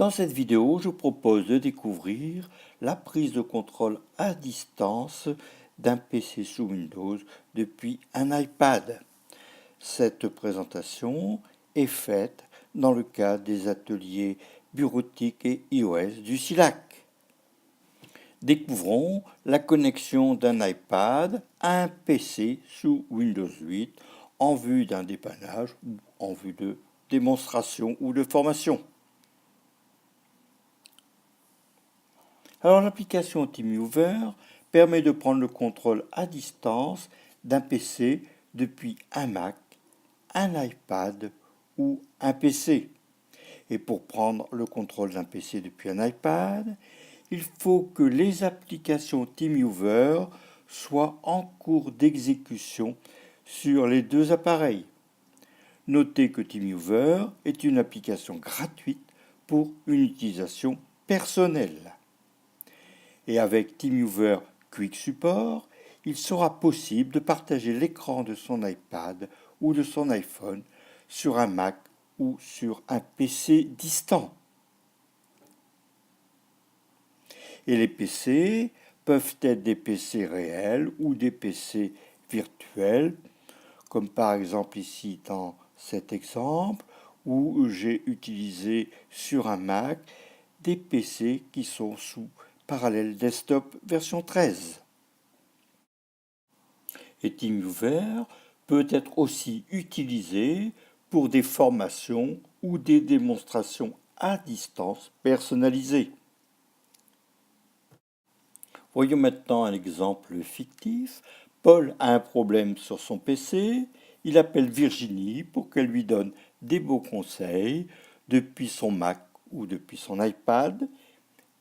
Dans cette vidéo, je vous propose de découvrir la prise de contrôle à distance d'un PC sous Windows depuis un iPad. Cette présentation est faite dans le cadre des ateliers bureautiques et iOS du SILAC. Découvrons la connexion d'un iPad à un PC sous Windows 8 en vue d'un dépannage ou en vue de démonstration ou de formation. Alors l'application TeamViewer permet de prendre le contrôle à distance d'un PC depuis un Mac, un iPad ou un PC. Et pour prendre le contrôle d'un PC depuis un iPad, il faut que les applications TeamViewer soient en cours d'exécution sur les deux appareils. Notez que TeamViewer est une application gratuite pour une utilisation personnelle. Et avec TeamViewer Quick Support, il sera possible de partager l'écran de son iPad ou de son iPhone sur un Mac ou sur un PC distant. Et les PC peuvent être des PC réels ou des PC virtuels, comme par exemple ici dans cet exemple où j'ai utilisé sur un Mac des PC qui sont sous Parallel Desktop version 13. Et TeamViewer peut être aussi utilisé pour des formations ou des démonstrations à distance personnalisées. Voyons maintenant un exemple fictif. Paul a un problème sur son PC. Il appelle Virginie pour qu'elle lui donne des beaux conseils depuis son Mac ou depuis son iPad.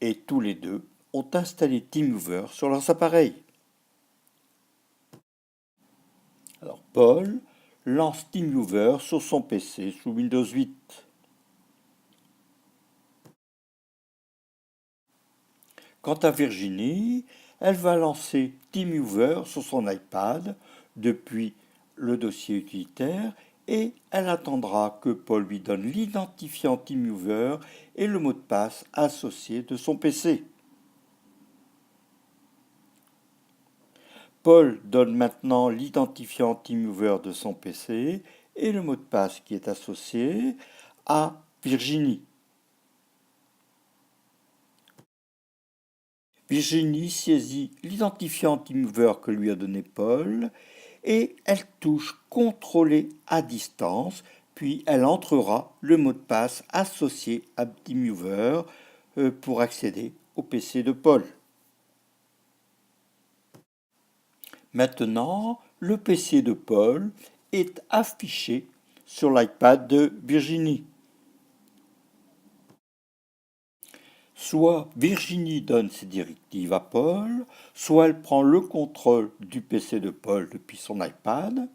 Et tous les deux ont installé TeamViewer sur leurs appareils. Alors Paul lance TeamViewer sur son PC sous Windows 8. Quant à Virginie, elle va lancer TeamViewer sur son iPad depuis le dossier utilitaire et elle attendra que Paul lui donne l'identifiant TeamViewer et le mot de passe associé de son PC. Paul donne maintenant l'identifiant TeamViewer de son PC et le mot de passe qui est associé à Virginie. Virginie saisit l'identifiant TeamViewer que lui a donné Paul et elle touche Contrôler à distance, puis elle entrera le mot de passe associé à TeamViewer pour accéder au PC de Paul. Maintenant, le PC de Paul est affiché sur l'iPad de Virginie. Soit Virginie donne ses directives à Paul, soit elle prend le contrôle du PC de Paul depuis son iPad.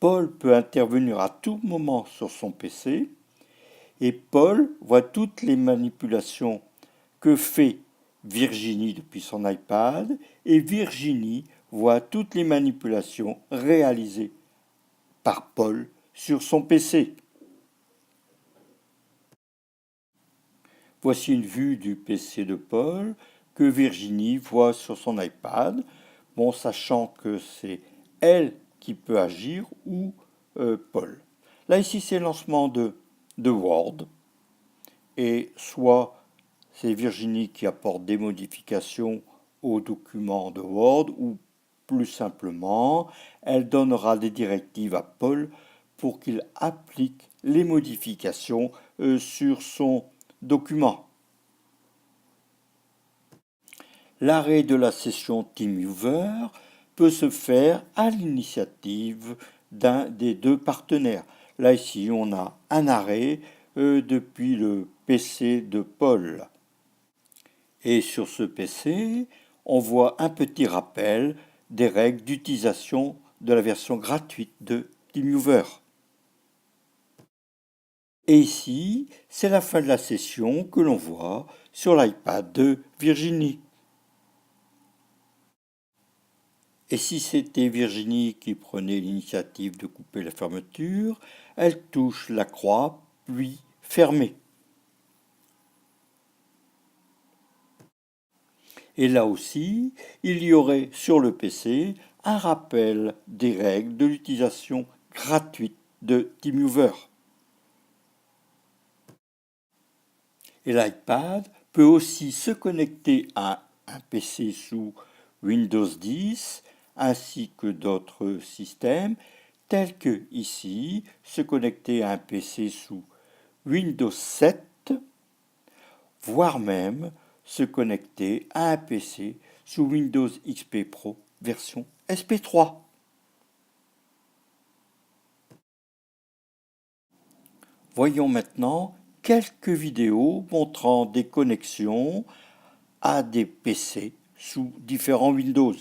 Paul peut intervenir à tout moment sur son PC et Paul voit toutes les manipulations que fait Virginie depuis son iPad et Virginie voit toutes les manipulations réalisées par Paul sur son PC. Voici une vue du PC de Paul que Virginie voit sur son iPad, sachant que c'est elle qui peut agir ou Paul. Là, ici, c'est le lancement de Word, et soit c'est Virginie qui apporte des modifications au document de Word, ou plus simplement, elle donnera des directives à Paul pour qu'il applique les modifications sur son document. L'arrêt de la session TeamViewer peut se faire à l'initiative d'un des deux partenaires. Là, ici, on a un arrêt depuis le PC de Paul. Et sur ce PC, on voit un petit rappel des règles d'utilisation de la version gratuite de TeamViewer. Et ici, c'est la fin de la session que l'on voit sur l'iPad de Virginie. Et si c'était Virginie qui prenait l'initiative de couper la fermeture, elle touche la croix, puis fermer. Et là aussi, il y aurait sur le PC un rappel des règles de l'utilisation gratuite de TeamViewer. Et l'iPad peut aussi se connecter à un PC sous Windows 10 ainsi que d'autres systèmes tels que ici se connecter à un PC sous Windows 7, voire même se connecter à un PC sous Windows XP Pro version SP3. Voyons maintenant quelques vidéos montrant des connexions à des PC sous différents Windows.